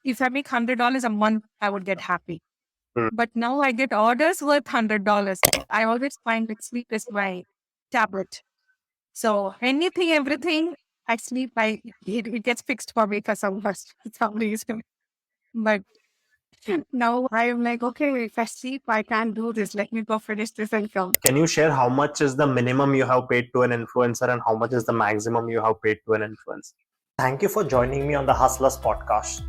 if I make $100 a month, I would get happy. But now I get orders worth $100. I always find like sleep is my tablet. So anything, everything, I sleep, it gets fixed for me for some reason. But now I'm like, okay, if I sleep, I can't do this. Let me go finish this and come. Can you share how much is the minimum you have paid to an influencer and how much is the maximum you have paid to an influencer? Thank you for joining me on the Hustlers podcast.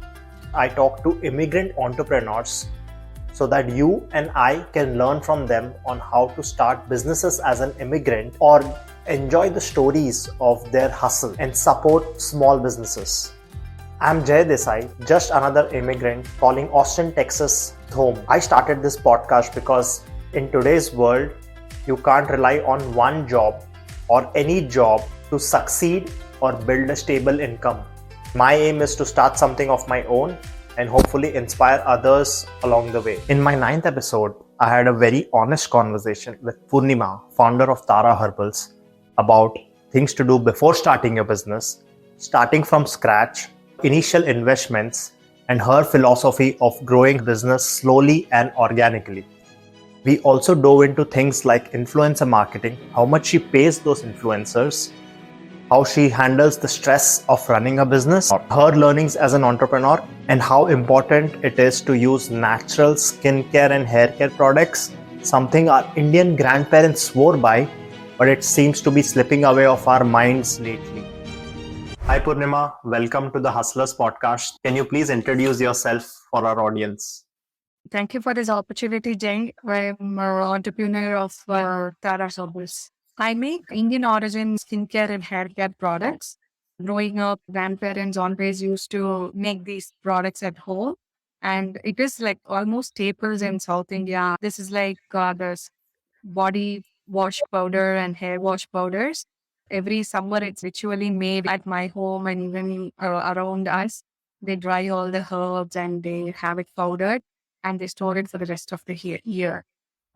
I talk to immigrant entrepreneurs so that you and I can learn from them on how to start businesses as an immigrant or enjoy the stories of their hustle and support small businesses. I'm Jai Desai, just another immigrant calling Austin, Texas home. I started this podcast because in today's world, you can't rely on one job or any job to succeed or build a stable income. My aim is to start something of my own and hopefully inspire others along the way. In my 9th episode, I had a very honest conversation with Poornima, founder of Tara Herbals, about things to do before starting your business, starting from scratch, initial investments, and her philosophy of growing business slowly and organically. We also dove into things like influencer marketing, how much she pays those influencers, how she handles the stress of running a business, her learnings as an entrepreneur, and how important it is to use natural skincare and hair care products, something our Indian grandparents swore by, but it seems to be slipping away of our minds lately. Hi Poornima, welcome to the Hustlers podcast. Can you please introduce yourself for our audience? Thank you for this opportunity, Jeng. I'm an entrepreneur of Tara Herbals. I make Indian origin skincare and hair care products. Growing up, grandparents always used to make these products at home. And it is like almost staples in South India. This is like this body wash powder and hair wash powders. Every summer, it's ritually made at my home and even around us. They dry all the herbs and they have it powdered and they store it for the rest of the year.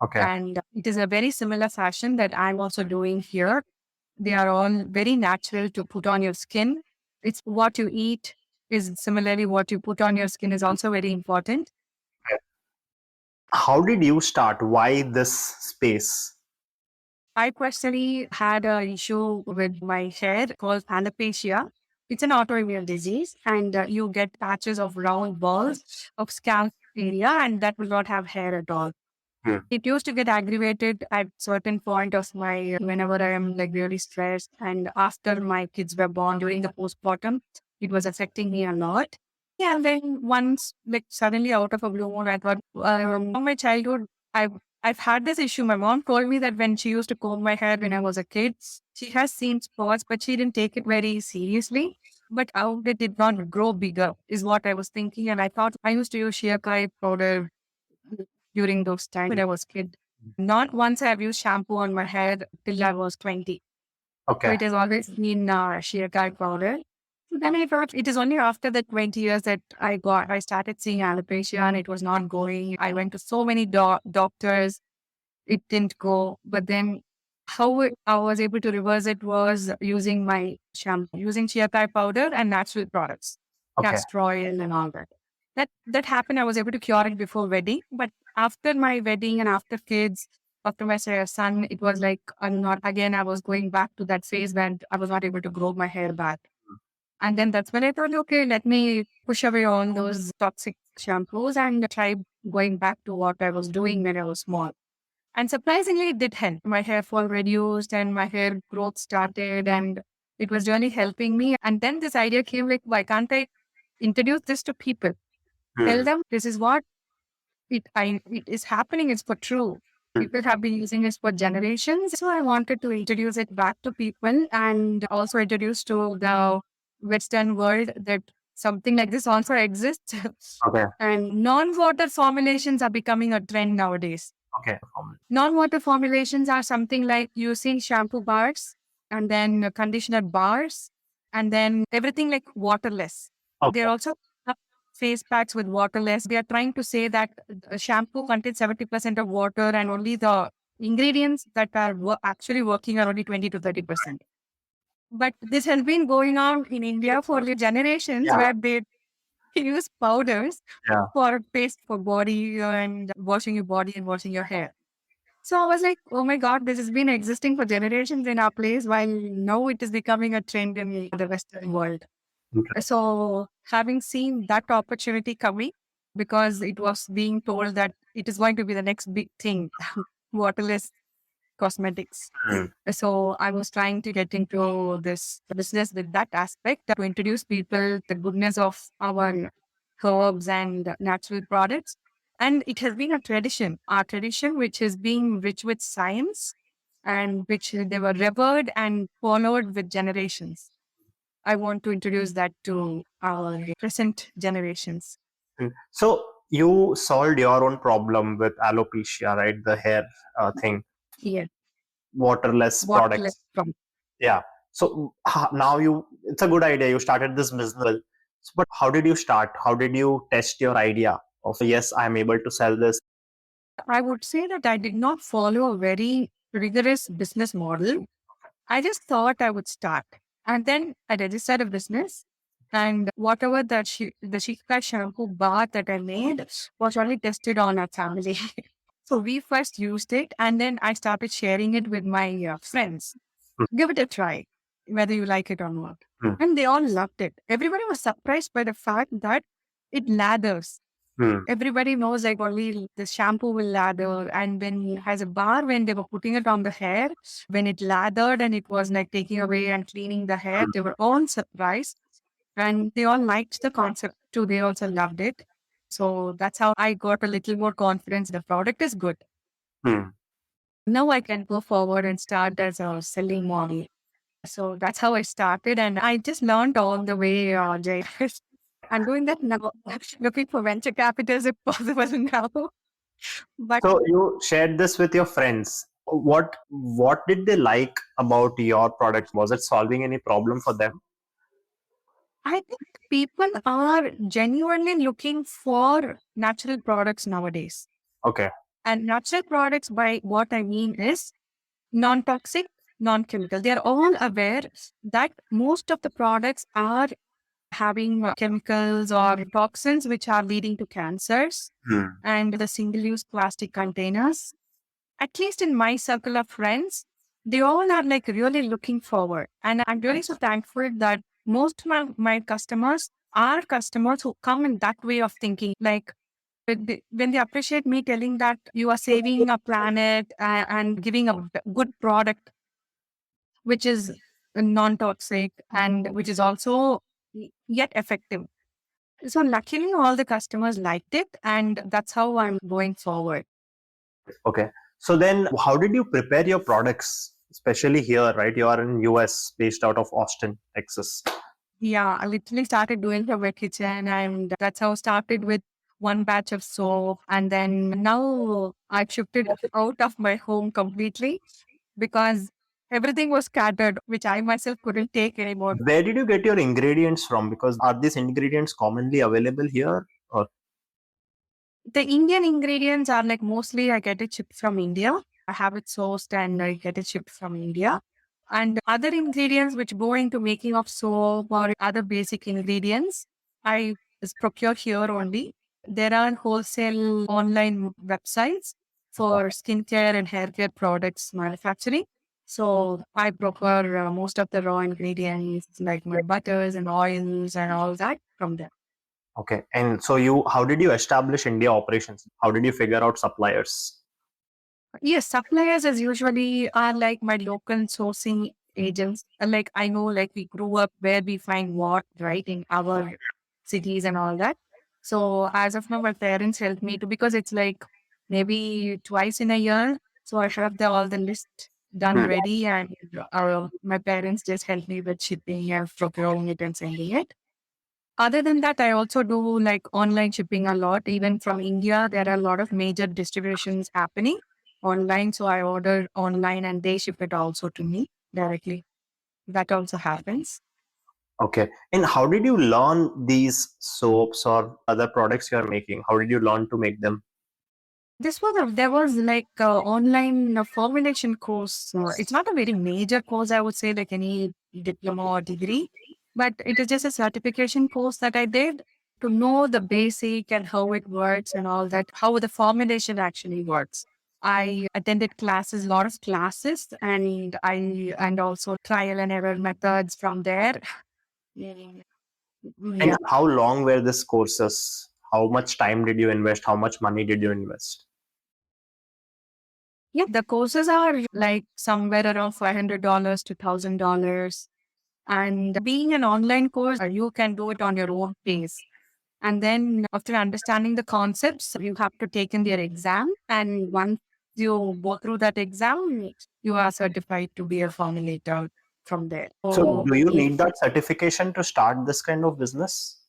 Okay. And it is a very similar fashion that I'm also doing here. They are all very natural to put on your skin. It's what you eat is similarly what you put on your skin is also very important. How did you start? Why this space? I personally had an issue with my hair called alopecia. It's an autoimmune disease, and you get patches of round balls of scalp area, and that will not have hair at all. It used to get aggravated at certain point of my whenever I am like really stressed, and after my kids were born during the postpartum, it was affecting me a lot. Yeah, and then once like suddenly out of a blue moon, I thought from my childhood, I've had this issue. My mom told me that when she used to comb my hair when I was a kid, she has seen spots, but she didn't take it very seriously. But how it did not grow bigger is what I was thinking. And I thought I used to use shikakai powder during those times when I was kid. Not once have used shampoo on my hair till I was 20. So Okay. it has always been shikakai powder. So then I thought it is only after the 20 years that I started seeing alopecia and it was not going. I went to so many doctors. It didn't go. But then I was able to reverse it was using my shampoo, using shikakai powder and natural products, castor oil and all that. That happened. I was able to cure it before wedding, but after my wedding and after kids, after my son, it was like I'm not again. I was going back to that phase when I was not able to grow my hair back, and then that's when I thought, okay, let me push away all those toxic shampoos and try going back to what I was doing when I was small. And surprisingly, it did help. My hair fall reduced and my hair growth started, and it was really helping me. And then this idea came like, why can't I introduce this to people? Tell them this is what it is happening. It's for true. People have been using this for generations. So I wanted to introduce it back to people and also introduce to the Western world that something like this also exists. Okay. And non-water formulations are becoming a trend nowadays. Okay. Non-water formulations are something like using shampoo bars and then conditioner bars and then everything like waterless. Okay. They're also face packs with waterless. We are trying to say that shampoo contains 70% of water and only the ingredients that are actually working are only 20 to 30%. But this has been going on in India for generations where use powders Yeah. for paste for body and washing your body and washing your hair. So I was like, oh my God, this has been existing for generations in our place, while now it is becoming a trend in the Western world. So having seen that opportunity coming, because it was being told that it is going to be the next big thing, waterless cosmetics. Hmm. So I was trying to get into this business with that aspect to introduce people the goodness of our herbs and natural products. And it has been a tradition, our tradition, which is being rich with science and which they were revered and followed with generations. I want to introduce that to our present generations. So you solved your own problem with alopecia, right? The hair thing, Yes, waterless waterless products. from. Yeah. So now it's a good idea. You started this business. But how did you start? How did you test your idea of, yes, I'm able to sell this? I would say that I did not follow a very rigorous business model. I just thought I would start. And then I registered a business. And whatever the shikakai shampoo bar that I made was only tested on our family. So we first used it and then I started sharing it with my friends. Give it a try, whether you like it or not. Hmm. And they all loved it. Everybody was surprised by the fact that it lathers. Hmm. Everybody knows like only the shampoo will lather. And when as a bar, when they were putting it on the hair, when it lathered and it was like taking away and cleaning the hair, they were all surprised. And they all liked the concept too. They also loved it. So that's how I got a little more confidence. The product is good. Hmm. Now I can go forward and start as a selling model. So that's how I started. And I just learned all the way, Jay. I'm doing that now, looking for venture capitals if possible now. But So you shared this with your friends. What did they like about your product? Was it solving any problem for them? I think people are genuinely looking for natural products nowadays. Okay. And natural products, by what I mean is non toxic, non chemical. They are all aware that most of the products are having chemicals or toxins which are leading to cancers Hmm. and the single use plastic containers. At least in my circle of friends, they all are like really looking forward. And I'm really so thankful that most of my customers are customers who come in that way of thinking. Like when they appreciate me telling that you are saving a planet and giving a good product, which is non-toxic and which is also yet effective. So luckily all the customers liked it and that's how I'm going forward. Okay. So then how did you prepare your products, especially here, right? You are in US, based out of Austin, Texas. Yeah, I literally started doing from my kitchen and that's how I started with one batch of soap. And then now I've shifted out of my home completely because everything was scattered, which I myself couldn't take anymore. Where did you get your ingredients from? Because are these ingredients commonly available here? Or The Indian ingredients are like mostly I get it shipped from India. I have it sourced and I get it shipped from India. And other ingredients which go into making of soap or other basic ingredients, I procure here only. There are wholesale online websites for skincare and hair care products manufacturing. So I procure most of the raw ingredients like my butters and oils and all that from them. okay. And so how did you establish India operations? How did you figure out suppliers? Yes, suppliers as usually are like my local sourcing agents. And like I know, like we grew up where we find what, right, in our cities and all that. So as of now, my parents help me to because it's like maybe twice in a year. So I have all the list done Hmm. ready, and my parents just help me with shipping and procuring it and sending it. Other than that, I also do like online shipping a lot. Even from India, there are a lot of major distributions happening online. So I order online and they ship it also to me directly. That also happens. Okay. And how did you learn these soaps or other products you are making? How did you learn to make them? There was like a online formulation course. It's not a very major course, I would say, like any diploma or degree, but it is just a certification course that I did to know the basic and how it works and all that, how the formulation actually works. I attended classes, a lot of classes, and also trial and error methods from there. And Yeah. how long were these courses? How much time did you invest? How much money did you invest? Yeah, the courses are like somewhere around $500 to $1,000. And being an online course, you can do it on your own pace. And then after understanding the concepts, you have to take in their exam. And once you go through that exam, you are certified to be a formulator from there. So, So do you if need that certification to start this kind of business?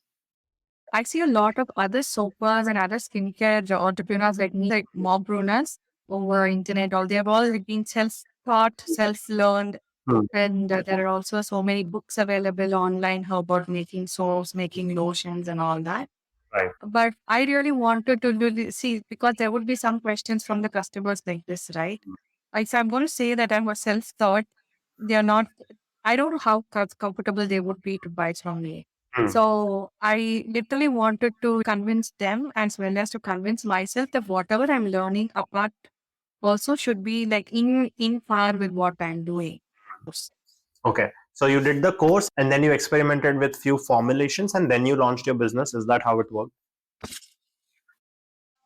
I see a lot of other soapas and other skincare entrepreneurs like me, like mompreneurs over internet, all they have all been self-taught, self-learned. Hmm. And there are also so many books available online about making soaps, making lotions, and all that. Right. But I really wanted to see because there would be some questions from the customers like this, right? So I'm going to say that I'm a self-taught. They are not. I don't know how comfortable they would be to buy from me. Hmm. So I literally wanted to convince them as well as to convince myself that whatever I'm learning apart also should be like in par with what I'm doing. Okay. So you did the course and then you experimented with few formulations and then you launched your business. Is that how it worked?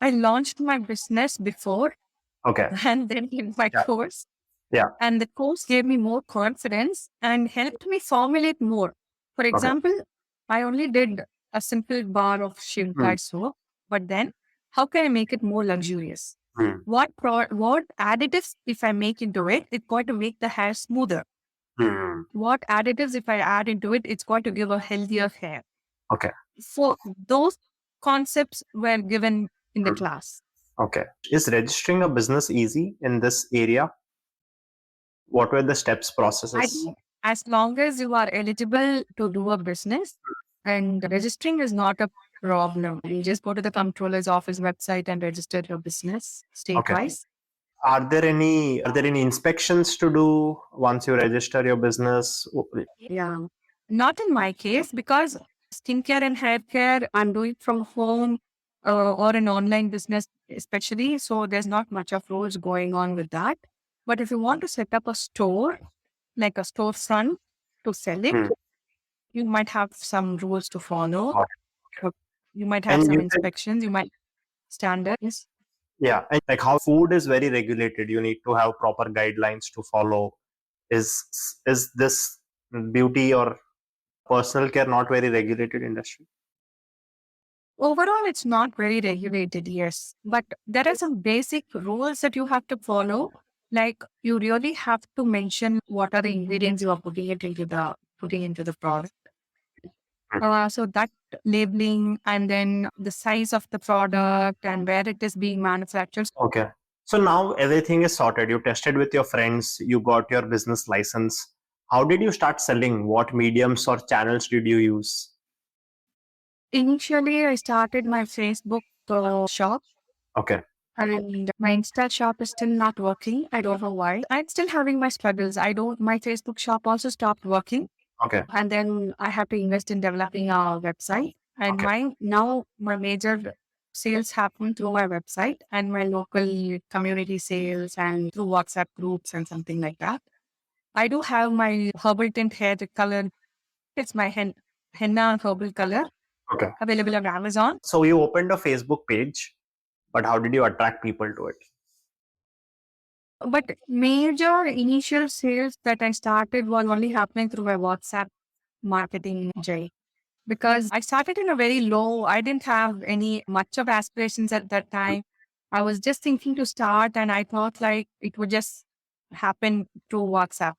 I launched my business before Okay. and then did my Yeah. course. Yeah. And the course gave me more confidence and helped me formulate more. For Okay. example, I only did a simple bar of Hmm. shikakai soap, but then how can I make it more luxurious? Hmm. What additives, if I make into it, it's going to make the hair smoother. Hmm. What additives, if I add into it, it's going to give a healthier hair. Okay. So those concepts were given in the Hmm. class. Okay. Is registering a business easy in this area? What were the steps, I processes? think as long as you are eligible to do a business and registering is not a problem. You just go to the comptroller's office website and register your business Okay. state-wise. Are there any inspections to do once you register your business? Yeah. Not in my case because skincare and hair care, I'm doing from home or an online business, especially. So there's not much of rules going on with that. But if you want to set up a store, like a storefront to sell it, Hmm. you might have some rules to follow. Got Uh, You might have And some you said, inspections, you might standards. yeah, and like how food is very regulated. You need to have proper guidelines to follow. Is this beauty or personal care not very regulated industry? Overall, it's not very regulated, yes. But there are some basic rules that you have to follow. Like you really have to mention what are the ingredients you are putting into the product. Hmm. So that labeling and then the size of the product and where it is being manufactured. Okay. So now everything is sorted. You tested with your friends, you got your business license. How did you start selling? What mediums or channels did you use? Initially, I started my Facebook shop. Okay. And my Insta shop is still not working. I don't know why. I'm still having my struggles. My Facebook shop also stopped working. Okay. And then I have to invest in developing a website. And Okay. my major sales happen through my website and my local community sales and through WhatsApp groups and something like that. I do have my herbal tint hair color. It's my henna herbal color Okay. available on Amazon. So you opened a Facebook page, but how did you attract people to it? But major initial sales that I started was only happening through my WhatsApp marketing, Jay. Because I started in a very low, I didn't have any much of aspirations at that time. I was just thinking to start and I thought like it would just happen through WhatsApp.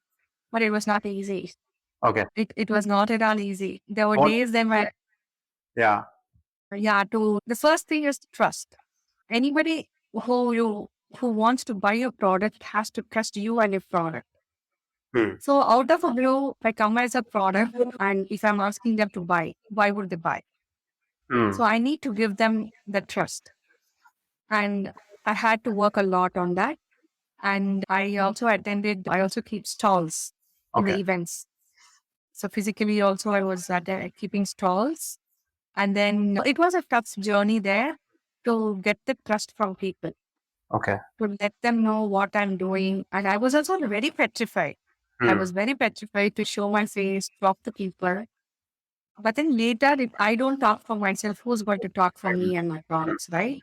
But it was not easy. Okay. It was not at all easy. There were What? days then where, Yeah. the first thing is trust. Anybody who wants to buy your product has to trust you and your product. Hmm. So out of a blue, if I come as a product and if I'm asking them to buy, why would they buy? Hmm. So I need to give them the trust. And I had to work a lot on that. And I also keep stalls in the Okay. events. So physically also I was keeping stalls And then it was a tough journey there to get the trust from people, Okay. to let them know what I'm doing. And I was also very petrified. I Hmm. was very petrified to show my face, talk to people. But then later, if I don't talk for myself, who's going to talk for me and my products, right?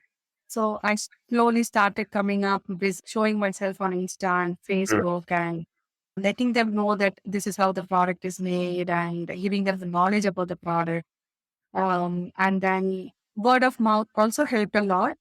So I slowly started coming up with showing myself on Insta and Hmm. Facebook and letting them know that this is how the product is made and giving them the knowledge about the product. And then word of mouth also helped a lot.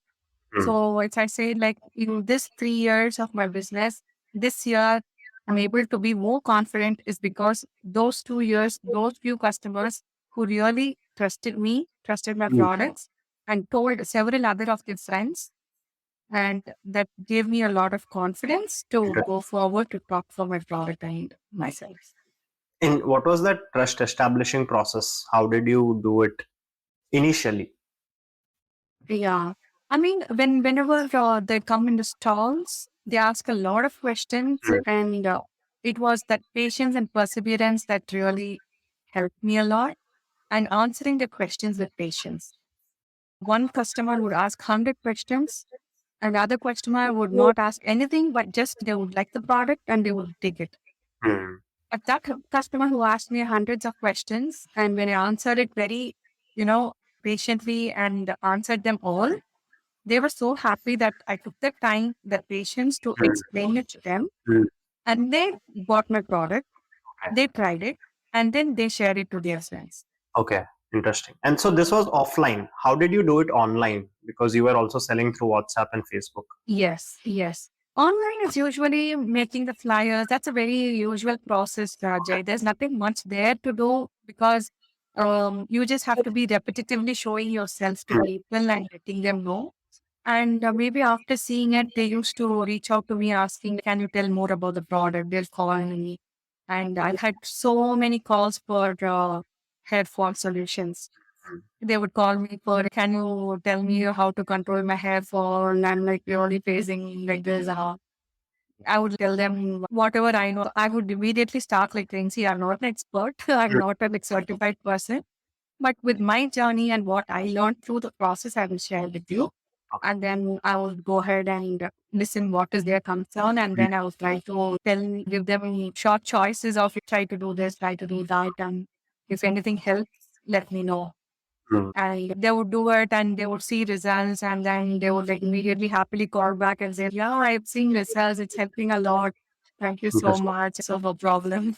Hmm. So it's I say like in this 3 years of my business, this year I'm able to be more confident is because those 2 years, those few customers who really trusted me, trusted my Hmm. products, and told several other of their friends, and that gave me a lot of confidence to go forward to talk for my product and myself. In what was that trust establishing process? How did you do it initially? Yeah. I mean, whenever they come in the stalls, they ask a lot of questions, Hmm. and it was that patience and perseverance that really helped me a lot, and answering the questions with patience. One customer would ask 100 questions, another customer would not ask anything, but just they would like the product and they would take it. Hmm. But that customer who asked me hundreds of questions, and when I answered it very, you know, patiently and answered them all, they were so happy that I took the time, the patience to Hmm. explain it to them. Hmm. And they bought my product, Okay. they tried it, and then they shared it to their friends. Okay. Interesting. And so this was offline. How did you do it online? Because you were also selling through WhatsApp and Facebook. Yes, yes. Online is usually making the flyers. That's a very usual process, Jay. There's nothing much there to do because you just have to be repetitively showing yourself to Hmm. people and letting them know. And maybe after seeing it, they used to reach out to me asking, can you tell more about the product? They'll call me. And I've had so many calls for hair fall solutions. They would call me for, can you tell me how to control my hair fall? And I'm like really facing like this. I would tell them whatever I know. I would immediately start like saying, see, I'm not an expert. I'm Hmm. not a like, certified person. But with my journey and what I learned through the process, I will share with you. Okay. And then I will go ahead and listen what is their concern. And then I will try to give them short choices of try to do this, try to do that. And if anything helps, let me know. Hmm. And they would do it and they would see results. And then they would like immediately happily call back and say, yeah, I've seen results. It's helping a lot. Thank you so Interesting. much. So no problem.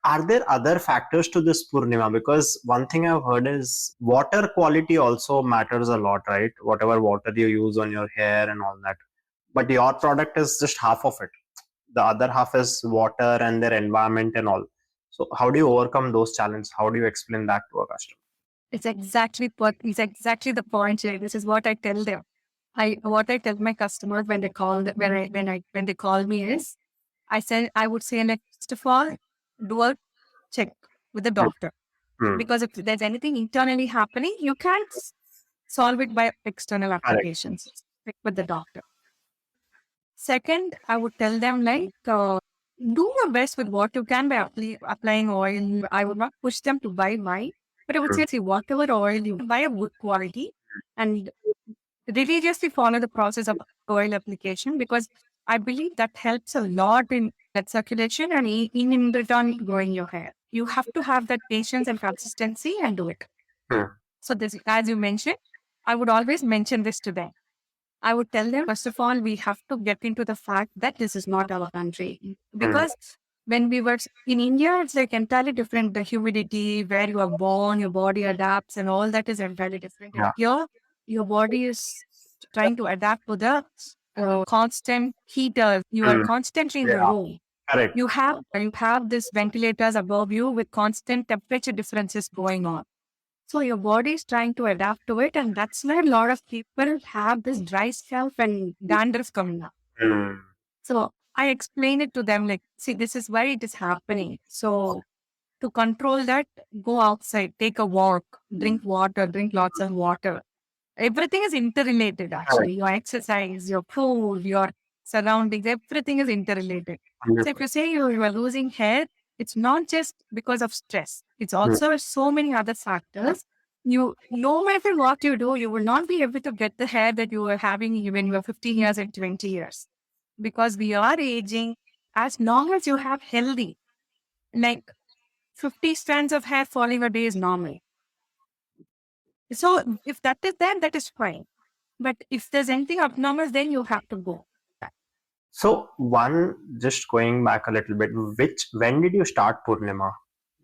Are there other factors to this Poornima? Because one thing I've heard is water quality also matters a lot, right? Whatever water you use on your hair and all that. But your product is just half of it. The other half is water and their environment and all. So how do you overcome those challenges? How do you explain that to a customer? It's exactly the point, Jay. This is what I tell them. What I tell my customers when they call when they call me is I would say like first of all, do a check with the Hmm. doctor. Hmm. Because if there's anything internally happening, you can't solve it by external Correct. applications. Check with the doctor. Second, I would tell them like do your best with what you can by applying oil. I would not push them to buy mine, but I would Hmm. say, see, whatever oil you buy a good quality and religiously follow the process of oil application because I believe that helps a lot in that circulation and in return growing your hair. You have to have that patience and consistency and do it. Hmm. So this, as you mentioned, I would always mention this to them. I would tell them, first of all, we have to get into the fact that this is not our country. Hmm. Because when we were in India, it's like entirely different. The humidity, where you are born, your body adapts, and all that is entirely different. And Yeah. here, your body is trying to adapt to the constant heater. You are Hmm. constantly in the Yeah. room. Correct. You have this ventilators above you with constant temperature differences going on. So your body is trying to adapt to it, and that's why a lot of people have this dry scalp and dandruff coming up. Hmm. So I explain it to them like, see, this is why it is happening. So to control that, go outside, take a walk, drink water, drink lots of water. Everything is interrelated Correct. actually. Your exercise, your food, your surroundings, everything is interrelated. So if 100%. you say you are losing hair, it's not just because of stress. It's Hmm. also so many other factors No matter what you do, you will not be able to get the hair that you were having when you were 15 years and 20 years. Because we are aging, as long as you have healthy, like 50 strands of hair falling a day is normal. So if that is there, that is fine. But if there's anything abnormal, then you have to go. So one, just going back a little bit, when did you start Poornima?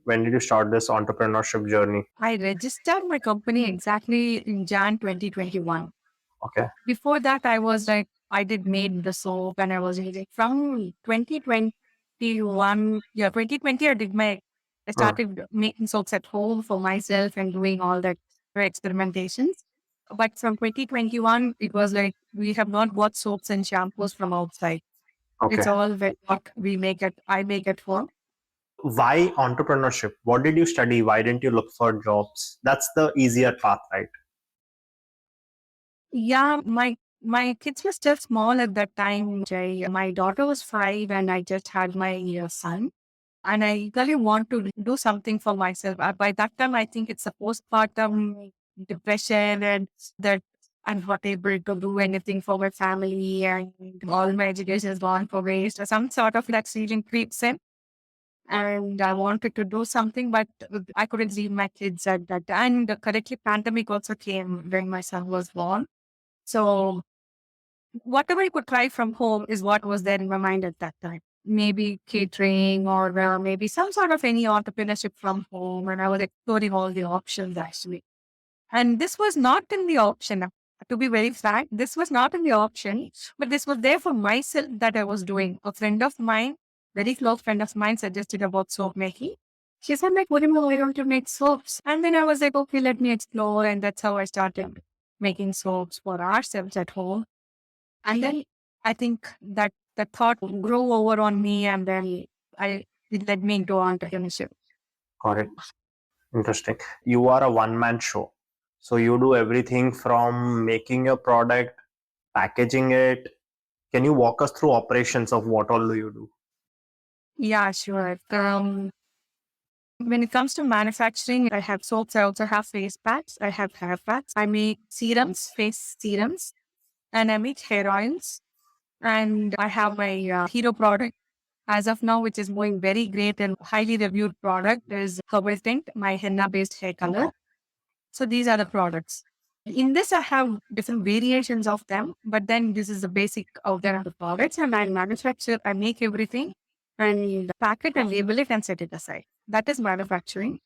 When did you start this entrepreneurship journey? I registered my company exactly in Jan 2021. Okay. Before that, I was like, I did made the soap and I was using from 2021. Yeah, 2020, I Hmm. started making soaps at home for myself and doing all that experimentations. But from 2021, it was like, we have not bought soaps and shampoos from outside. Okay. It's all what we make it, I make at home. Why entrepreneurship? What did you study? Why didn't you look for jobs? That's the easier path, right? Yeah, my kids were still small at that time, Jay. My daughter was 5 and I just had my son. And I really want to do something for myself. By that time, I think it's a postpartum depression and that I'm not able to do anything for my family and all my education is gone for waste or some sort of that feeling creeps in. And I wanted to do something, but I couldn't leave my kids at that time. And correctly, pandemic also came when my son was born. So whatever you could try from home is what was there in my mind at that time. Maybe catering or maybe some sort of any entrepreneurship from home. And I was exploring all the options actually. And this was not in the option. To be very frank, this was not in the option, but this was there for myself that I was doing. A friend of mine, very close friend of mine, suggested about soap making. She said, like, what do you want to make soaps? And then I was like, okay, let me explore. And that's how I started making soaps for ourselves at home. And then I think that the thought grew over on me and then it led me into entrepreneurship. Got it. Interesting. You are a one-man show. So you do everything from making your product, packaging it. Can you walk us through operations of what all do you do? Yeah, sure. When it comes to manufacturing, I have soaps. I also have face packs. I have hair packs. I make serums, face serums, and I make hair oils. And I have my hero product as of now, which is going very great and highly reviewed product is Herbal Tint, my henna based hair color. So these are the products. In this, I have different variations of them, but then this is the basic of the products, and I manufacture, I make everything and pack it and label it and set it aside. That is manufacturing.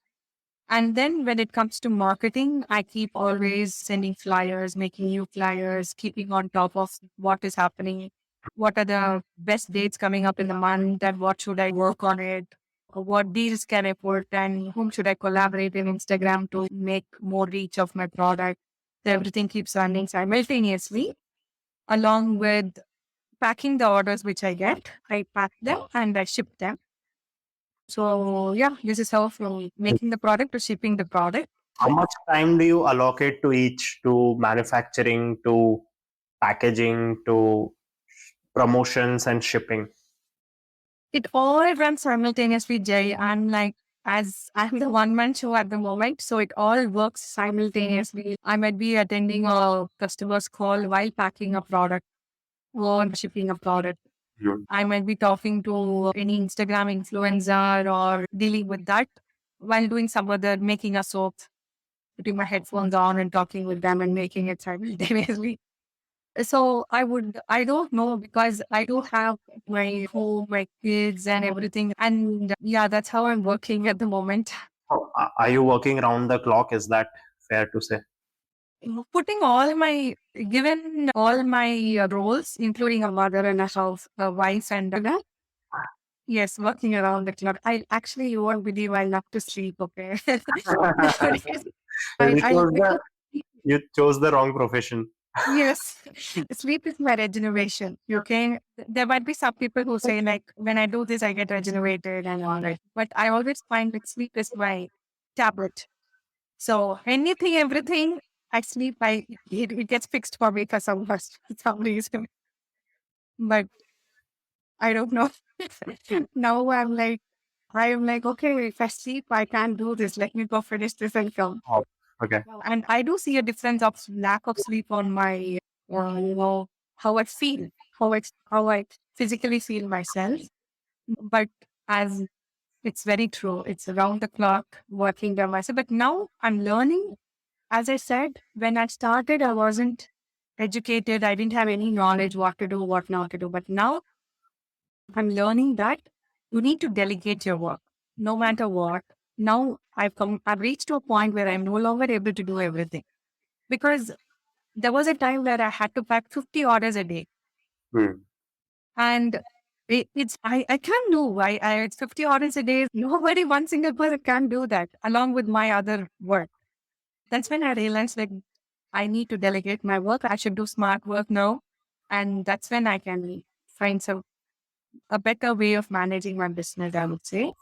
And then when it comes to marketing, I keep always sending flyers, making new flyers, keeping on top of what is happening. What are the best dates coming up in the month and what should I work on it? What deals can I put and whom should I collaborate in Instagram to make more reach of my product? So everything keeps running simultaneously along with packing the orders which I get. I pack them and I ship them. So yeah, this is how from making the product to shipping the product. How much time do you allocate to each, to manufacturing, to packaging, to promotions and shipping? It all runs simultaneously, Jay. As I'm the one man show at the moment, so it all works simultaneously. I might be attending a customer's call while packing a product or shipping a product. Mm. I might be talking to any Instagram influencer or dealing with that while doing some other, making a soap, putting my headphones on and talking with them and making it simultaneously. So I don't know because I do have my home, my kids and everything. And yeah, that's how I'm working at the moment. Oh, are you working around the clock? Is that fair to say? Putting all my, given all my roles, including a mother and a house, a wife and that. Yes, working around the clock. You won't believe I love to sleep, okay? Nowadays, you I chose the you chose the wrong profession. Yes, sleep is my regeneration. Okay. There might be some people who say, like, when I do this, I get regenerated and all that. But I always find that sleep is my tablet. So anything, everything, I sleep, it gets fixed for me for some reason. But I don't know. Now I'm like, okay, if I sleep, I can't do this. Let me go finish this and come. Okay. And I do see a difference of lack of sleep on my, how I feel, how I physically feel myself. But as it's very true, it's around the clock working by myself. But now I'm learning. As I said, when I started, I wasn't educated. I didn't have any knowledge what to do, what not to do. But now I'm learning that you need to delegate your work, no matter what. Now I've reached to a point where I'm no longer able to do everything because there was a time where I had to pack 50 orders a day. Hmm. And I can't do, it's 50 orders a day. Nobody, one single person can do that along with my other work. That's when I realized like I need to delegate my work. I should do smart work now. And that's when I can find a better way of managing my business, I would say.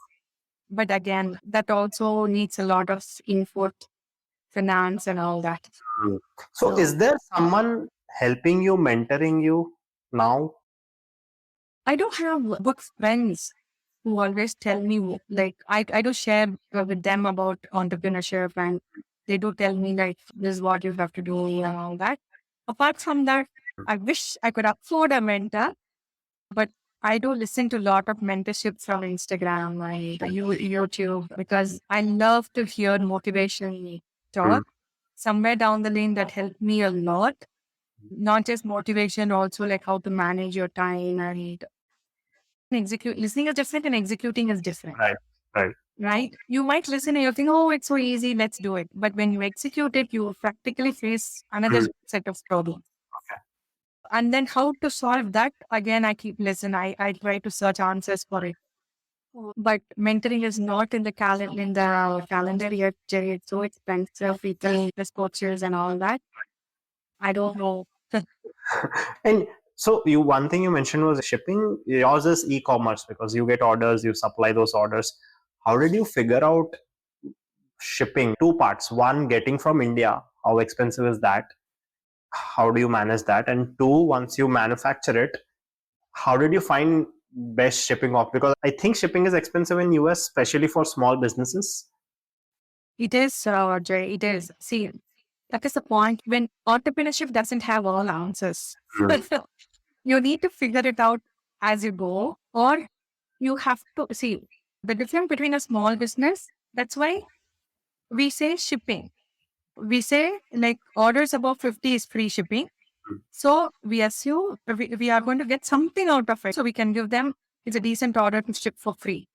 But again, that also needs a lot of input, finance and all that. Hmm. So, So is there someone helping you, mentoring you now? I don't have book friends who always tell me, like, I do share with them about entrepreneurship and they do tell me, like, this is what you have to do and all that. Apart from that, I wish I could afford a mentor, but I do listen to a lot of mentorship from Instagram and YouTube because I love to hear motivation Hmm. talk. Somewhere down the lane that helped me a lot, not just motivation, also like how to manage your time and execute. Listening is different and executing is different, Right. Right. right? You might listen and you think, oh, it's so easy, let's do it. But when you execute it, you practically face another Hmm. set of problems. And then how to solve that? Again, I keep listening. I try to search answers for it. But mentoring is not in the calendar yet, Jay. It's so expensive. People, the coaches and all that. I don't know. And so, one thing you mentioned was shipping. Yours is e-commerce because you get orders, you supply those orders. How did you figure out shipping? Two parts. One, getting from India. How expensive is that? How do you manage that? And two, once you manufacture it, how did you find best shipping off? Because I think shipping is expensive in US, especially for small businesses. It is, Jay. It is. See, that is the point when entrepreneurship doesn't have all answers. Mm. You need to figure it out as you go, or you have to see the difference between a small business. That's why we say shipping. We say like orders above 50 is free shipping. So we assume we are going to get something out of it. So we can give them, it's a decent order to ship for free.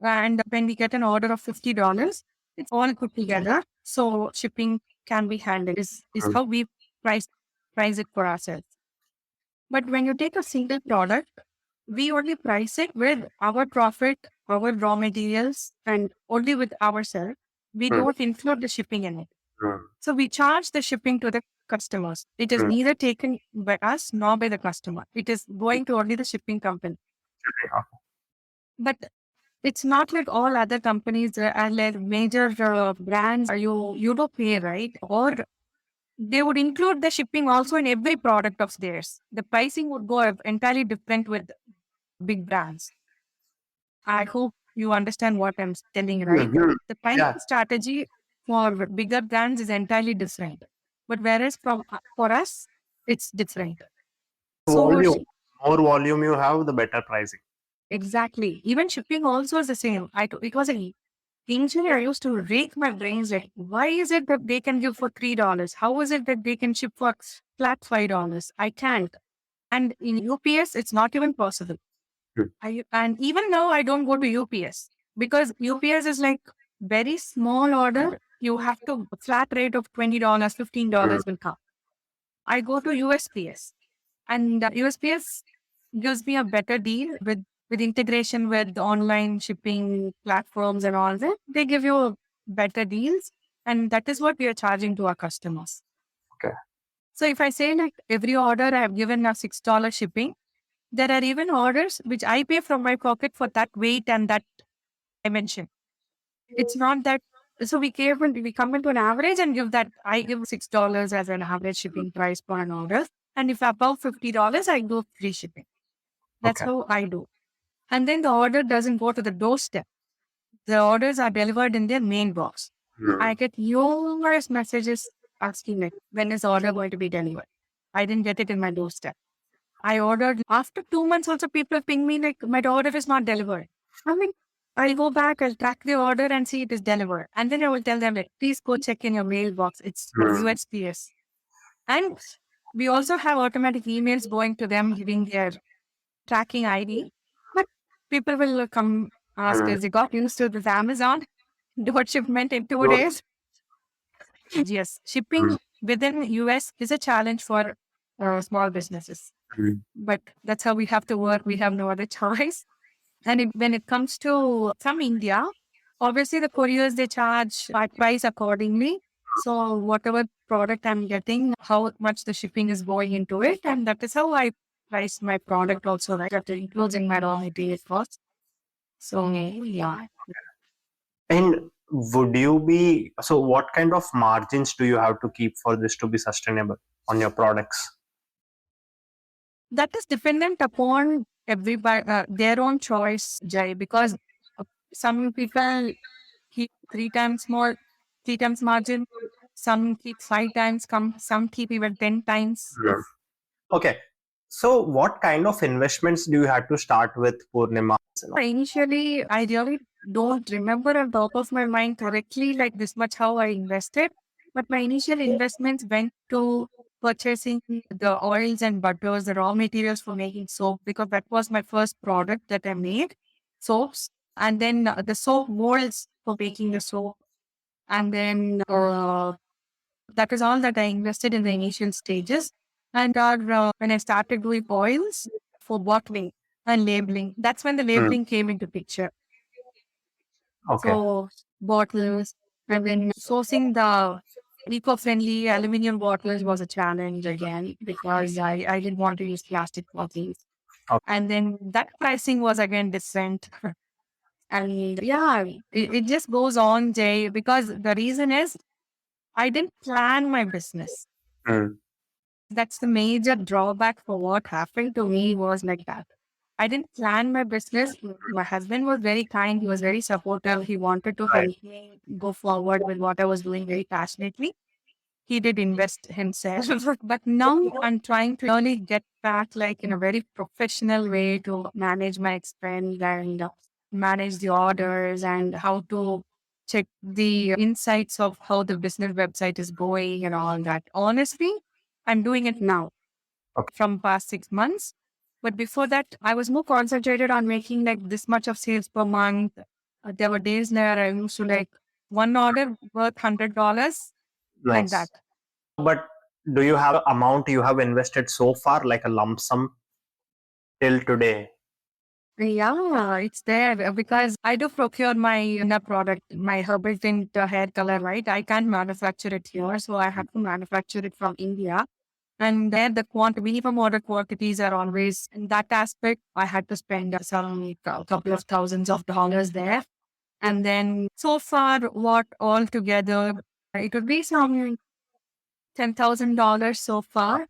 And when we get an order of $50, it's all put together. So shipping can be handled is Mm. how we price price it for ourselves. But when you take a single product, we only price it with our profit, our raw materials, and only with ourselves. We Mm. don't include the shipping in it. Mm. So we charge the shipping to the customers. It is Mm. neither taken by us nor by the customer. It is going to only the shipping company. But it's not like all other companies and like major brands. You do pay, right? Or they would include the shipping also in every product of theirs. The pricing would go entirely different with big brands. I hope you understand what I'm telling, right? Mhm. The pricing Yeah. strategy for bigger brands is entirely different. But whereas for us, it's different. So Volume. More volume you have, the better pricing. exactly. Even shipping also is the same. It was a initially I used to rake my brains like, why is it that they can give for $3? How is it that they can ship for flat $5? I can't. And in UPS, it's not even possible. Mm. And even now, I don't go to UPS because UPS is like very small order. You have to flat rate of $20, Mm. $15 will come. I go to USPS and USPS gives me a better deal with integration with the online shipping platforms and all that. They give you better deals, and that is what we are charging to our customers. Okay. So if I say like every order I have given a $6 shipping, there are even orders which I pay from my pocket for that weight and that dimension. It's not that. So we come into an average and give that. I give $6 as an average shipping price per an order, and if above $50, I do free shipping. That's Okay. how I do. And then the order doesn't go to the doorstep. The orders are delivered in their main box. I get numerous messages asking me, when is order going to be delivered? I didn't get it in my doorstep. I ordered after 2 months also people ping me like my order is not delivered. I mean, I'll go back, I'll track the order and see it is delivered. And then I will tell them like, please go check in your mailbox. It's USPS. And we also have automatic emails going to them giving their tracking ID. But people will come ask us, they got used to this Amazon, do a shipment in 2 days. Yes, shipping within US is a challenge for small businesses. But that's how we have to work. We have no other choice. And when it comes to from India, obviously the couriers, they charge my price accordingly. So whatever product I'm getting, how much the shipping is going into it. And that is how I price my product also, right? After including my raw material cost. So yeah. And would you be so? What kind of margins do you have to keep for this to be sustainable on your products? That is dependent upon everybody, their own choice, Jai, because some people keep 3 times more, 3 times margin, some keep 5 times, some keep even 10 times. Okay. So, what kind of investments do you have to start with, Poornima? Initially, I really don't remember on top of my mind correctly, like this much how I invested. But my initial investments went to purchasing the oils and butters, the raw materials for making soap, because that was my first product that I made, soaps. And then the soap molds for making the soap. And then that is all that I invested in the initial stages. And when I started doing oils for bottling and labeling, that's when the labeling came into picture. Okay. So bottles, and then sourcing the eco-friendly aluminum bottles was a challenge again because I didn't want to use plastic bottles. Okay. And then that pricing was again different. And yeah, it just goes on, Jay, because the reason is I didn't plan my business. That's the major drawback for what happened to me was like that. I didn't plan my business. My husband was very kind. He was very supportive. He wanted to help me go forward with what I was doing very passionately. He did invest himself. But now I'm trying to really get back like in a very professional way to manage my expense and manage the orders and how to check the insights of how the business website is going and all that. Honestly, I'm doing it now from past 6 months. But before that, I was more concentrated on making like this much of sales per month. There were days where I used to like one order worth $100 like that. But do you have amount you have invested so far, like a lump sum till today? Yeah, it's there because I do procure my inner product, my herbal tint hair color, right? I can't manufacture it here, so I have to manufacture it from India. And there, the minimum order quantities are always in that aspect. I had to spend some couple of thousands of dollars there. And then so far, what altogether, it would be some $10,000 so far.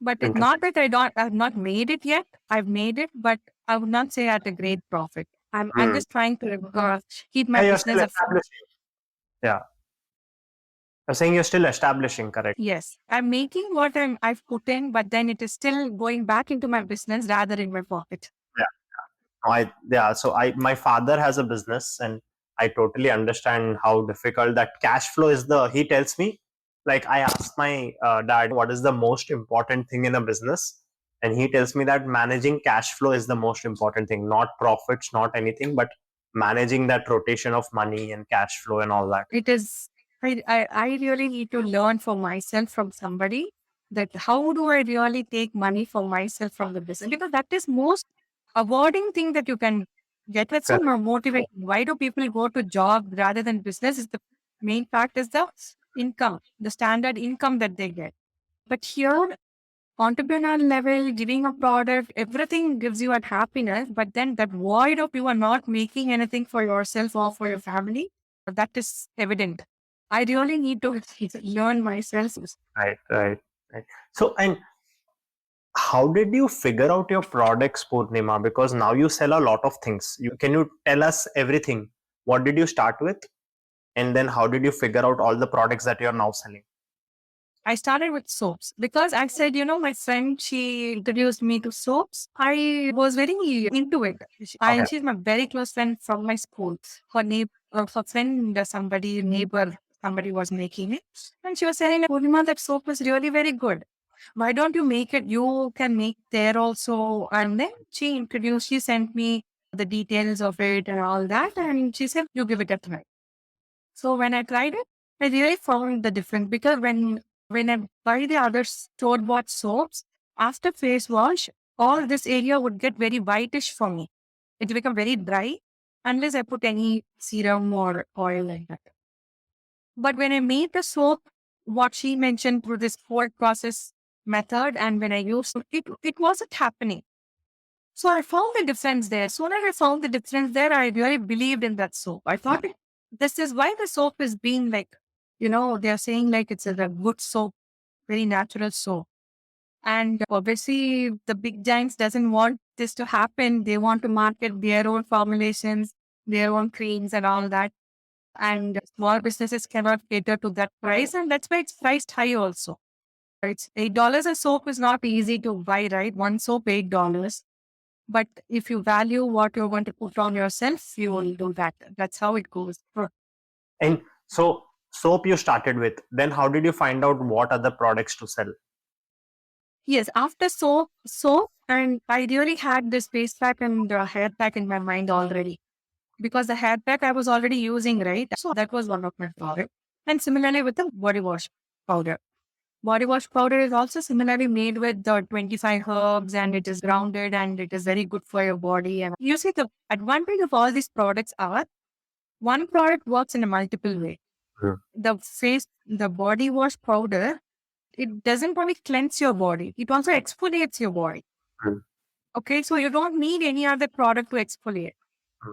But it's not that I've not made it yet. I've made it, but I would not say at a great profit. I'm just trying to keep my business afloat. Yeah. You're saying you're still establishing, correct? Yes, I'm making what I've put in, but then it is still going back into my business rather in my pocket. So my father has a business, and I totally understand how difficult that cash flow is. He tells me, like, I asked my dad what is the most important thing in a business, and he tells me that managing cash flow is the most important thing, not profits, not anything, but managing that rotation of money and cash flow and all that. It is, I really need to learn for myself from somebody that how do I really take money for myself from the business? Because that is most awarding thing that you can get. That's so motivating. Why do people go to job rather than business? Is the main fact is the income, the standard income that they get. But here, entrepreneur level, giving a product, everything gives you a happiness. But then that void of you are not making anything for yourself or for your family, that is evident. I really need to learn myself. Right. So, and how did you figure out your products, Poornima? Because now you sell a lot of things. Can you tell us everything? What did you start with? And then how did you figure out all the products that you're now selling? I started with soaps because I said, my friend, she introduced me to soaps. I was very into it. Okay. And she's my very close friend from my school. Her friend, neighbor, somebody was making it. And she was saying, Poornima, that soap is really very good. Why don't you make it? You can make there also. And then she sent me the details of it and all that. And she said, you give it a try. So when I tried it, I really found the difference because when I buy the other store bought soaps, after face wash, all this area would get very whitish for me. It become very dry unless I put any serum or oil like that. But when I made the soap, what she mentioned through this cold process method, and when I used it wasn't happening. So I found the difference there. Soon as I found the difference there, I really believed in that soap. I thought this is why the soap is being like, they're saying like it's a good soap, very natural soap. And obviously the big giants doesn't want this to happen. They want to market their own formulations, their own creams and all that. And small businesses cannot cater to that price. And that's why it's priced high also. It's $8 a soap is not easy to buy, right? One soap, $8. But if you value what you're going to put on yourself, you will do that. That's how it goes. And so soap you started with, then how did you find out what other products to sell? Yes, after and I really had this face pack and the hair pack in my mind already. Because the hair pack I was already using, right? So that was one of my products. And similarly with the body wash powder. Body wash powder is also similarly made with the 25 herbs and it is grounded and it is very good for your body. And you see, the advantage of all these products are one product works in a multiple way. Hmm. The body wash powder, it doesn't only cleanse your body, it also exfoliates your body. Hmm. Okay, so you don't need any other product to exfoliate.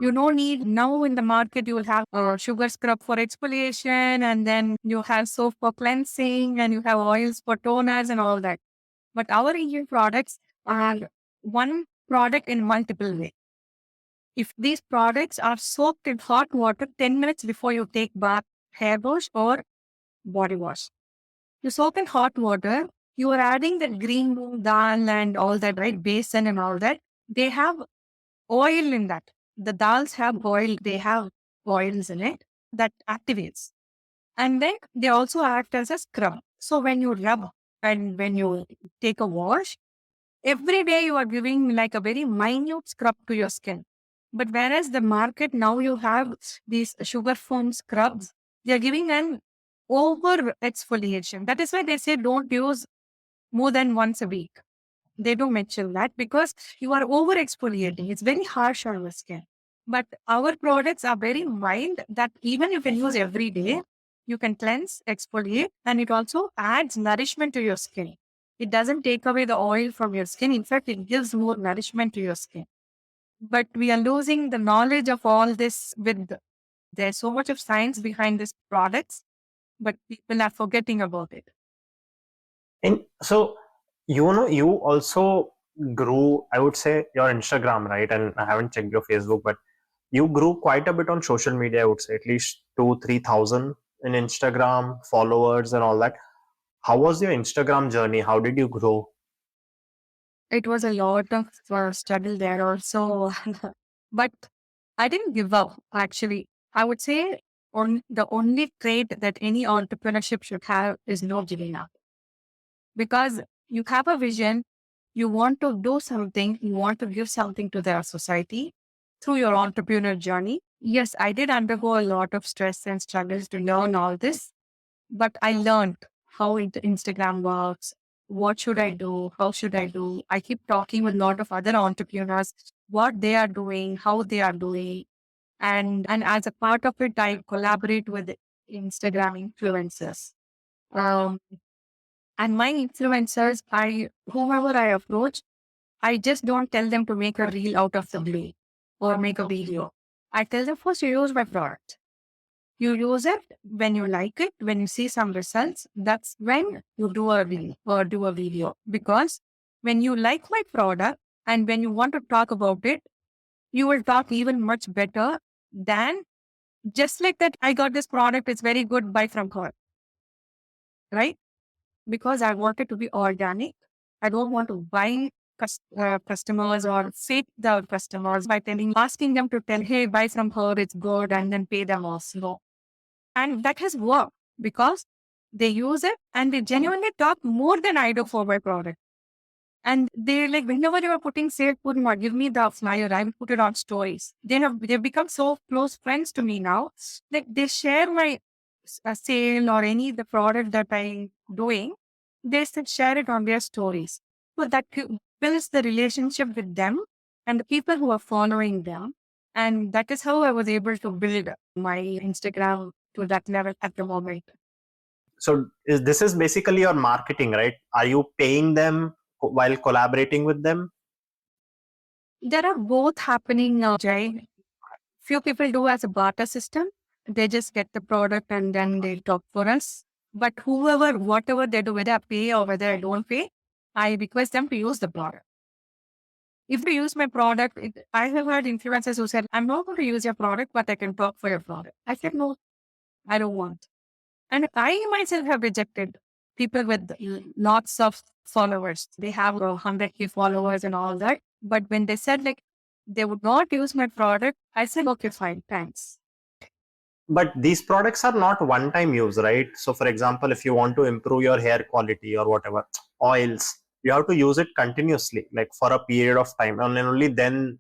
You don't need, now in the market, you will have a sugar scrub for exfoliation, and then you have soap for cleansing, and you have oils for toners and all that. But our Indian products are one product in multiple ways. If these products are soaked in hot water 10 minutes before you take bath, hair wash or body wash, you soak in hot water, you are adding the green moong dal and all that, right? Besan and all that. They have oil in that. The dals have oil, they have oils in it that activates. And then they also act as a scrub. So when you rub and when you take a wash, every day you are giving like a very minute scrub to your skin. But whereas the market now you have these sugar foam scrubs, they are giving an over exfoliation. That is why they say don't use more than once a week. They do mention that because you are over exfoliating. It's very harsh on the skin. But our products are very mild that even if you use every day, you can cleanse, exfoliate, and it also adds nourishment to your skin. It doesn't take away the oil from your skin. In fact, it gives more nourishment to your skin. But we are losing the knowledge of all this there's so much of science behind these products, but people are forgetting about it. And so, you also grew, I would say, your Instagram, right? And I haven't checked your Facebook, but you grew quite a bit on social media, I would say, at least 2,000-3,000 in Instagram followers and all that. How was your Instagram journey? How did you grow? It was a lot of struggle there also. But I didn't give up, actually. I would say the only trait that any entrepreneurship should have is no giving up. Because you have a vision, you want to do something, you want to give something to their society through your entrepreneur journey. Yes, I did undergo a lot of stress and struggles to learn all this, but I learned how Instagram works. What should I do? How should I do? I keep talking with a lot of other entrepreneurs, what they are doing, how they are doing. And as a part of it, I collaborate with Instagram influencers. Um, and my influencers, whomever I approach, I just don't tell them to make a reel out of the blue or make a video. I tell them first you use my product. You use it when you like it, when you see some results, that's when you do a reel or do a video. Because when you like my product and when you want to talk about it, you will talk even much better than Just like that, I got this product, it's very good, buy from her, right? Because I want it to be organic. I don't want to buy customers or fake the customers by asking them to tell, hey, buy from her, it's good, and then pay them off. No. And that has worked because they use it and they genuinely talk more than I do for my product. And they're like, whenever you are putting sale, Poornima, give me the flyer. I will put it on stories. They've become so close friends to me now. Like they share my sale or any the product that I'm doing. They still share it on their stories. So that builds the relationship with them and the people who are following them. And that is how I was able to build my Instagram to that level at the moment. So this is basically your marketing, right? Are you paying them while collaborating with them? There are both happening, Jai. Few people do as a barter system. They just get the product and then they talk for us. But whatever they do, whether I pay or whether I don't pay, I request them to use the product. If you use my product, I have heard influencers who said, I'm not going to use your product, but I can talk for your product. I said, no, I don't want. And I myself have rejected people with lots of followers. They have 100K followers and all that. But when they said like they would not use my product, I said, okay, fine, thanks. But these products are not one time use, right? So for example, if you want to improve your hair quality or whatever, oils, you have to use it continuously, like for a period of time, and only then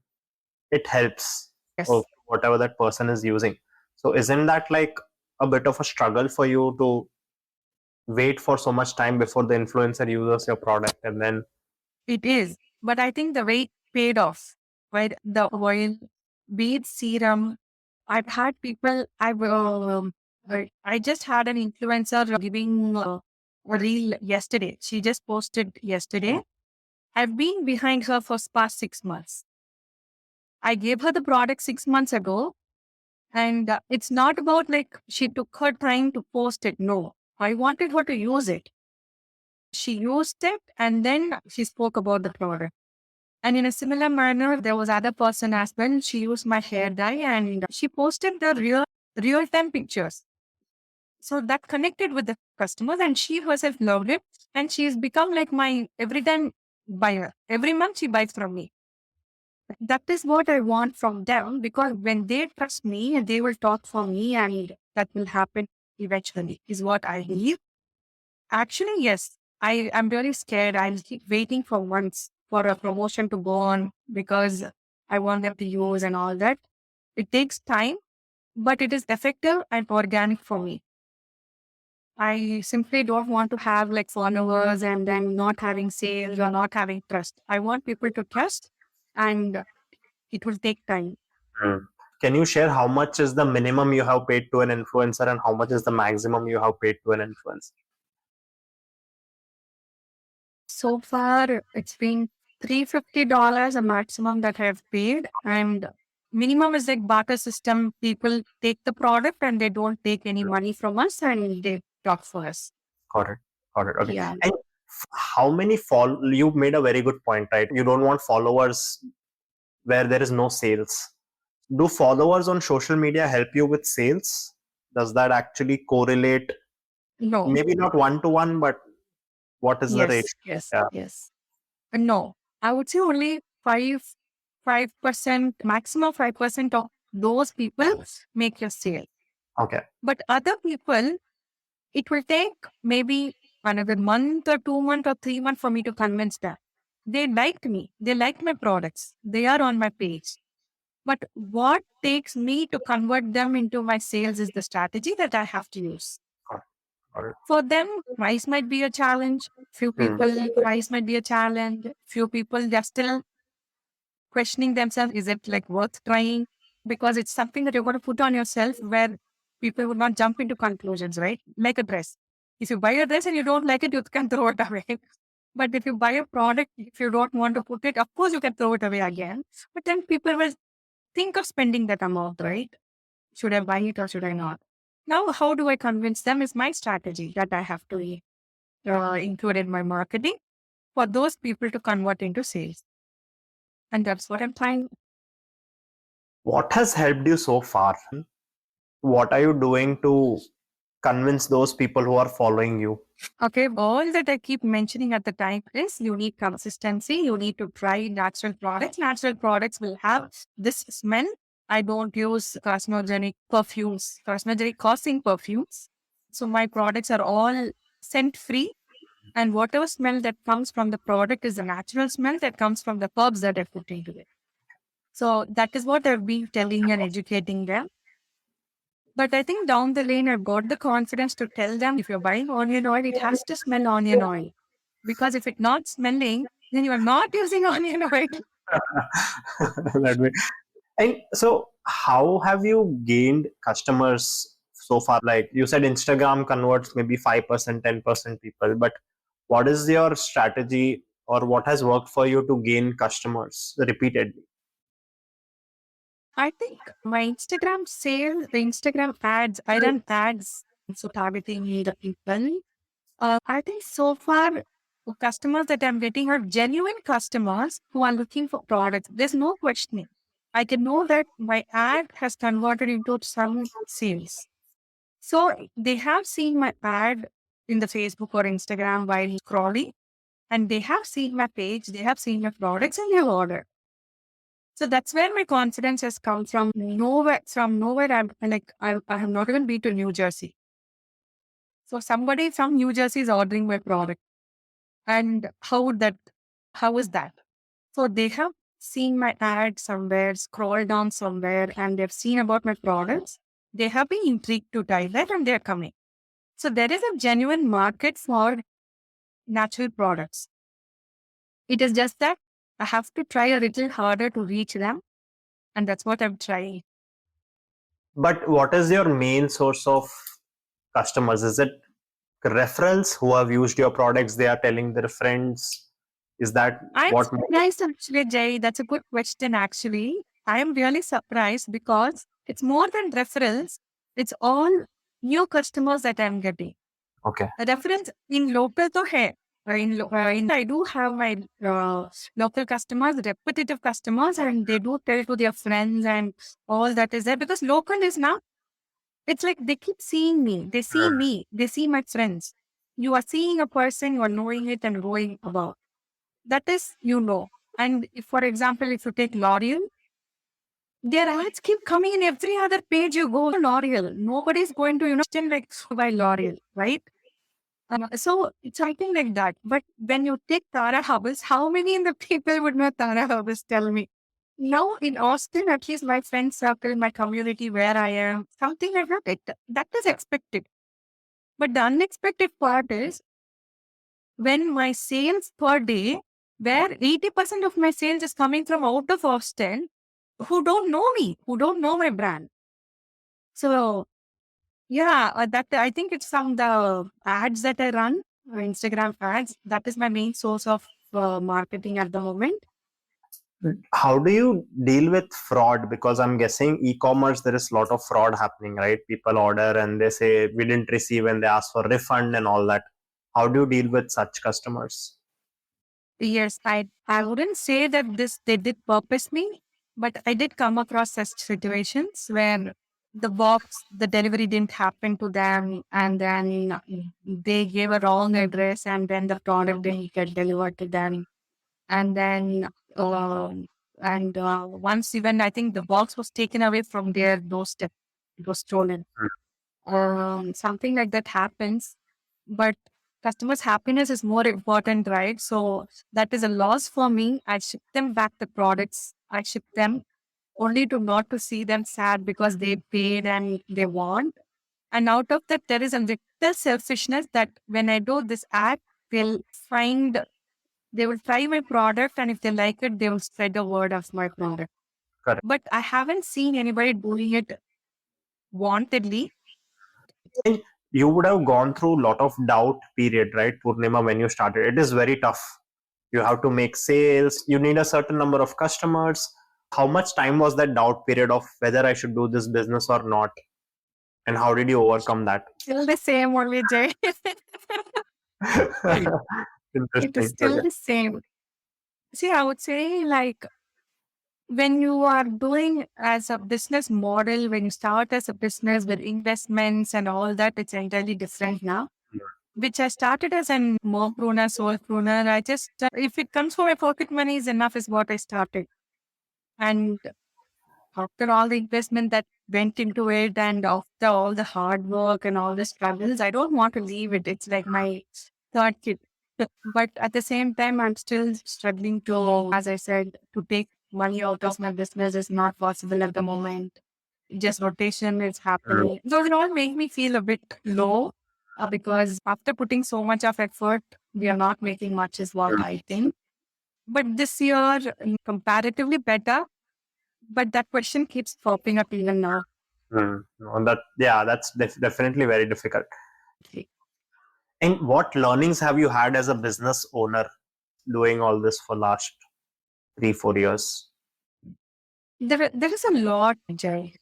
it helps, or Yes. whatever that person is using. So isn't that like a bit of a struggle for you to wait for so much time before the influencer uses your product? And then It is. But I think the wait paid off, right? The oil, be it serum. I've had people, I just had an influencer giving a reel yesterday. She just posted yesterday. I've been behind her for past 6 months. I gave her the product 6 months ago. And it's not about like she took her time to post it. No, I wanted her to use it. She used it and then she spoke about the product. And in a similar manner, there was other person as well. She used my hair dye and she posted the real time pictures. So that connected with the customers and she herself loved it. And she's become like my every time buyer. Every month she buys from me. That is what I want from them because when they trust me, they will talk for me and that will happen eventually, is what I believe. Actually, yes, I am really scared. I'll keep waiting for months for a promotion to go on because I want them to use and all that. It takes time, but it is effective and organic for me. I simply don't want to have like followers and then not having sales or not having trust. I want people to trust and it will take time. hmm. Can you share how much is the minimum you have paid to an influencer and how much is the maximum you have paid to an influencer? So far, it's been $350 a maximum that I have paid, and minimum is like barter system. People take the product and they don't take any money from us, and they talk for us. Got it. Got it. Okay. Yeah, And how many you made a very good point, right? You don't want followers where there is no sales. Do followers on social media help you with sales? Does that actually correlate? no, Maybe not one to one, but what is the ratio? yes, yes, Yeah. yes. No, I would say only 5%, maximum 5% of those people make your sale. Okay. But other people, it will take maybe another month or 2 months or 3 months for me to convince them. They liked me. They liked my products. They are on my page. But what takes me to convert them into my sales is the strategy that I have to use. Got it. Got it. For them, price might be a challenge. Few Hmm. people, price might be a challenge. Few people, they're still questioning themselves. Is it like worth trying? Because it's something that you're going to put on yourself where people would not jump into conclusions, right? Like a dress. If you buy a dress and you don't like it, you can throw it away. But if you buy a product, if you don't want to put it, of course you can throw it away again. But then people will think of spending that amount, right? Should I buy it or should I not? Now, how do I convince them is my strategy that I have to include in my marketing for those people to convert into sales. And that's what I'm trying. What has helped you so far? What are you doing to convince those people who are following you? Okay, all that I keep mentioning at the time is you need consistency. You need to try natural products. Natural products will have this smell. I don't use carcinogenic perfumes, carcinogenic causing perfumes. So my products are all scent free. And whatever smell that comes from the product is a natural smell that comes from the herbs that I put into it. So that is what I've been telling and educating them. But I think down the lane, I've got the confidence to tell them if you're buying onion oil, it has to smell onion oil. Because if it's not smelling, then you are not using onion oil. That way. And so, how have you gained customers so far? Like you said, Instagram converts maybe 5%, 10% people, but what is your strategy or what has worked for you to gain customers repeatedly? I think my Instagram sales, the Instagram ads, I run ads. So targeting the people. I think so far, the customers that I'm getting are genuine customers who are looking for products. There's no questioning. I can know that my ad has converted into some sales. So they have seen my ad in the Facebook or Instagram while scrolling, and they have seen my page, they have seen my products, and they have ordered. So that's where my confidence has come from. Nowhere, from nowhere. I have not even been to New Jersey. So somebody from New Jersey is ordering my product. And how is that? So they have seen my ad somewhere, scroll down somewhere, and they've seen about my products. They have been intrigued to try that and they're coming. So there is a genuine market for natural products. It is just that I have to try a little harder to reach them. And that's what I'm trying. But what is your main source of customers? Is it referrals who have used your products? They are telling their friends. Is that I'm what? surprised actually, Jay. That's a good question, actually. I am really surprised because it's more than referrals. It's all new customers that I'm getting. Okay. A reference in local to hai. I do have my local customers, repetitive customers, and they do tell to their friends and all that is there because local is now, it's like they keep seeing me. They see me. They see my friends. You are seeing a person, you are knowing it and going about. That is, you know. And if, for example, if you take L'Oreal, their ads keep coming in every other page you go to L'Oreal. Nobody's going to, still like by L'Oreal, right? So it's something like that. But when you take Tara Herbals, how many in the people would know Tara Herbals? Tell me. Now in Austin, at least my friend circle, my community where I am, something like that, that is expected. But the unexpected part is when my sales per day, where 80% of my sales is coming from out of Austin, who don't know me, who don't know my brand. So yeah, that I think it's from the ads that I run, Instagram ads. That is my main source of marketing at the moment. How do you deal with fraud? Because I'm guessing e-commerce, there is a lot of fraud happening, right? People order and they say we didn't receive and they ask for refund and all that. How do you deal with such customers? Yes, I wouldn't say that this they did purpose me, but I did come across such situations where the delivery didn't happen to them, and then they gave a wrong address, and then the product didn't get delivered to them, and then and once even I think the box was taken away from their doorstep, it was stolen. Something like that happens, but customers' happiness is more important, right? So that is a loss for me. I ship them back the products. I ship them only to not to see them sad because they paid and they want. And out of that, there is a little selfishness that when I do this ad, they'll find, they will try my product, and if they like it, they will spread the word of my product. Correct. But I haven't seen anybody doing it wantedly. And you would have gone through a lot of doubt period, right, Poornima, when you started. It is very tough. You have to make sales. You need a certain number of customers. How much time was that doubt period of whether I should do this business or not? And how did you overcome that? Still the same only, Jay. It is Interesting. still Okay. the same. See, I would say like When you are doing as a business model, when you start as a business with investments and all that, it's entirely different now. Which I started as an more pruner, soul pruner. I just, if it comes from my pocket money is enough is what I started. And after all the investment that went into it and after all the hard work and all the struggles, I don't want to leave it. It's like my third kid. But at the same time, I'm still struggling to, as I said, to take money out of my business is not possible at the moment. Just rotation is Mm, happening. So it all make me feel a bit low because after putting so much of effort, we are not making much is what mm, I think. But this year, comparatively better. But that question keeps popping up even now. No, that's definitely very difficult. And what learnings have you had as a business owner doing all this for last 3-4 years? There is a lot, Jay.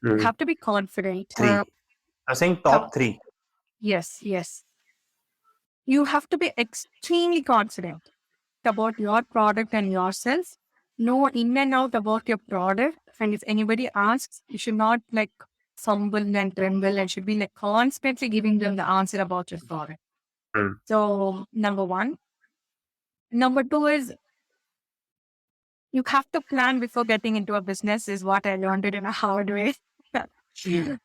You Mm, have to be confident. three. I'm saying How- top three. yes, yes. You have to be extremely confident about your product and yourself. Know in and out about your product. And if anybody asks, you should not like fumble and tremble and should be like constantly giving them the answer about your product. Mm, So, number one. Number two is you have to plan before getting into a business, is what I learned it in a hard way. mm,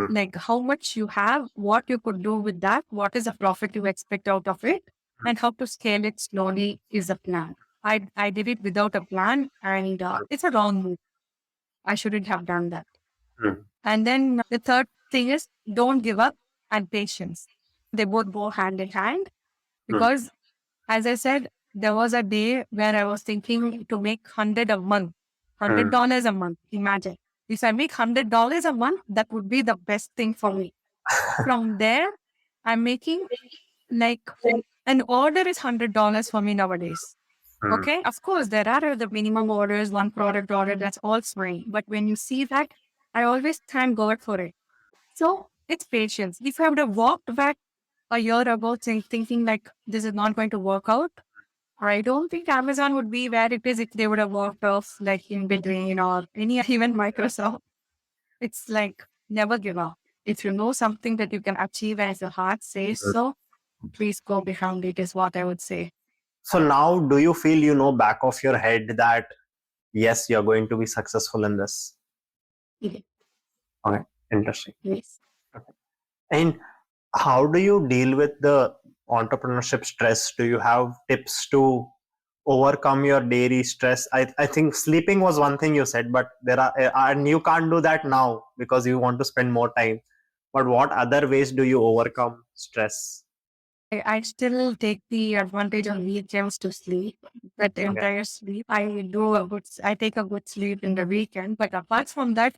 Like how much you have, what you could do with that, what is the profit you expect out of it, and how to scale it slowly is a plan. I did it without a plan, and it's a wrong move. I shouldn't have done that. mm, And then the third thing is don't give up and patience. They both go hand in hand mm, because, as I said, there was a day where I was thinking to make 100 a month, mm. $100 a month. Imagine if I make $100 a month, that would be the best thing for me. From there, I'm making like an order is $100 for me nowadays. Mm, Okay. Of course, there are the minimum orders, one product order, that's all fine. But when you see that, I always thank God for it. So it's patience. If I would have walked back a year ago thinking like this is not going to work out, I don't think Amazon would be where it is if they would have worked off like in between or any even Microsoft. It's like never give up. If you know something that you can achieve as your heart says mm. so, please go behind it is what I would say. So now, do you feel back of your head that yes, you're going to be successful in this? Yeah. Okay, interesting. Yes. And how do you deal with the entrepreneurship stress? Do you have tips to overcome your daily stress? I think sleeping was one thing you said, but there are and you can't do that now because you want to spend more time. But what other ways do you overcome stress? I still take the advantage of weekends to sleep, that Okay. entire sleep. I take a good sleep in the weekend. But apart from that,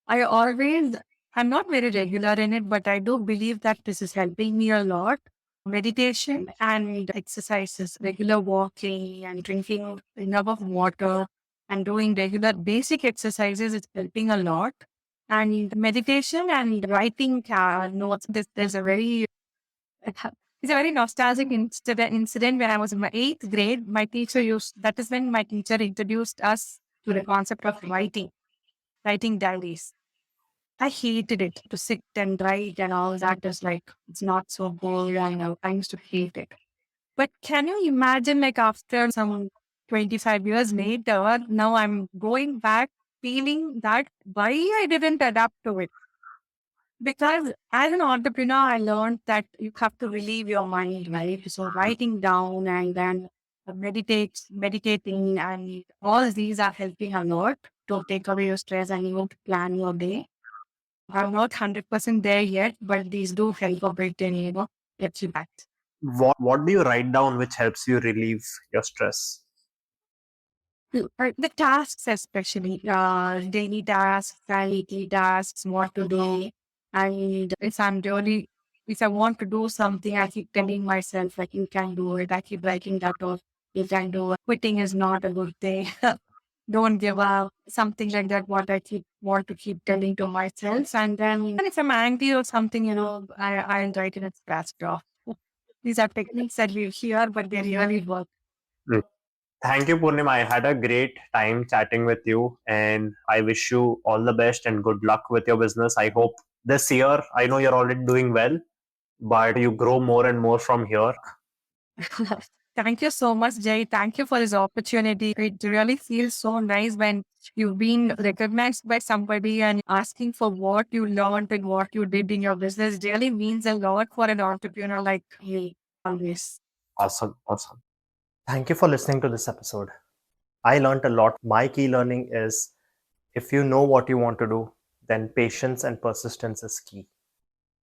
I'm not very regular in it, but I do believe that this is helping me a lot. Meditation and exercises, regular walking and drinking enough of water and doing regular basic exercises is helping a lot. And meditation and writing notes. There's a very it's a very nostalgic incident when I was in my eighth grade. That is when my teacher introduced us to the concept of writing diaries. I hated it to sit and write and all that is like, it's not so good. I used to hate it. But can you imagine, like, after some 25 years later, now I'm going back feeling that why I didn't adapt to it? Because as an entrepreneur, I learned that you have to relieve your mind, right? So writing down and then meditating and all these are helping a lot to take away your stress and you to plan your day. I'm not 100% there yet, but these do help a bit and, get you back. What do you write down which helps you relieve your stress? The tasks, especially daily tasks and weekly tasks, what to do. And if I want to do something, I keep telling myself, like, you can do it. I keep writing that off. You can do it. Quitting is not a good thing. Don't give up. Something like that, what I want to keep telling to myself. And then if I'm angry or something, I'll write in a scratch off. These are techniques that we hear, but they really work. Mm. Thank you, Poornima. I had a great time chatting with you, and I wish you all the best and good luck with your business. I hope this year, I know you're already doing well, but you grow more and more from here. Thank you so much, Jay. Thank you for this opportunity. It really feels so nice when you've been recognized by somebody and asking for what you learned and what you did in your business. It really means a lot for an entrepreneur like me, always. Awesome. Awesome. Thank you for listening to this episode. I learned a lot. My key learning is if you know what you want to do, then patience and persistence is key.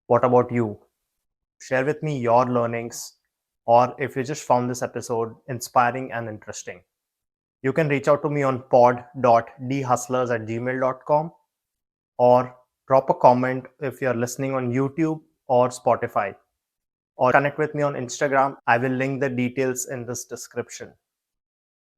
What about you? Share with me your learnings, or if you just found this episode inspiring and interesting. You can reach out to me on pod.dhustlers@gmail.com or drop a comment if you're listening on YouTube or Spotify, or connect with me on Instagram. I will link the details in this description.